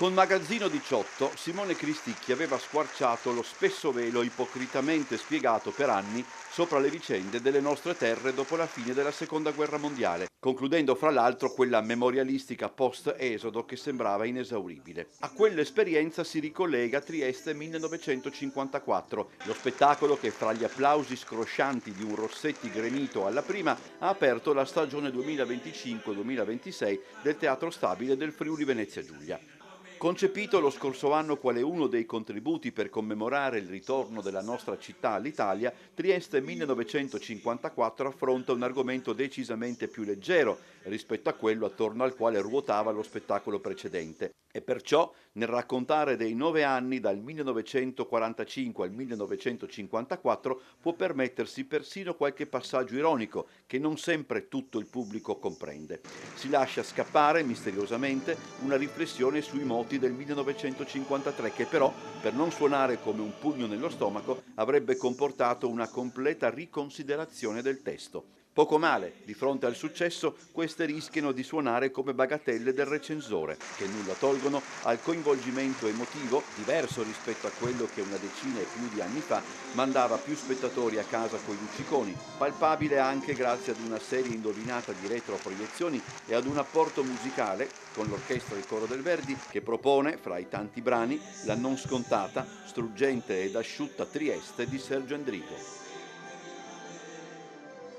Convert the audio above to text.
Con Magazzino 18 Simone Cristicchi aveva squarciato lo spesso velo ipocritamente spiegato per anni sopra le vicende delle nostre terre dopo la fine della Seconda Guerra Mondiale, concludendo fra l'altro quella memorialistica post-esodo che sembrava inesauribile. A quell'esperienza si ricollega Trieste 1954, lo spettacolo che fra gli applausi scroscianti di un Rossetti gremito alla prima ha aperto la stagione 2025-2026 del Teatro Stabile del Friuli Venezia Giulia. Concepito lo scorso anno quale uno dei contributi per commemorare il ritorno della nostra città all'Italia, Trieste 1954 affronta un argomento decisamente più leggero rispetto a quello attorno al quale ruotava lo spettacolo precedente. E perciò, nel raccontare dei 9 anni dal 1945 al 1954, può permettersi persino qualche passaggio ironico che non sempre tutto il pubblico comprende. Si lascia scappare misteriosamente una riflessione sui moti del 1953 che però, per non suonare come un pugno nello stomaco, avrebbe comportato una completa riconsiderazione del testo. Poco male, di fronte al successo, queste rischiano di suonare come bagatelle del recensore, che nulla tolgono al coinvolgimento emotivo, diverso rispetto a quello che una decina e più di anni fa mandava più spettatori a casa coi lucciconi, palpabile anche grazie ad una serie indovinata di retroproiezioni e ad un apporto musicale, con l'orchestra e il coro del Verdi, che propone, fra i tanti brani, la non scontata, struggente ed asciutta Trieste di Sergio Endrigo.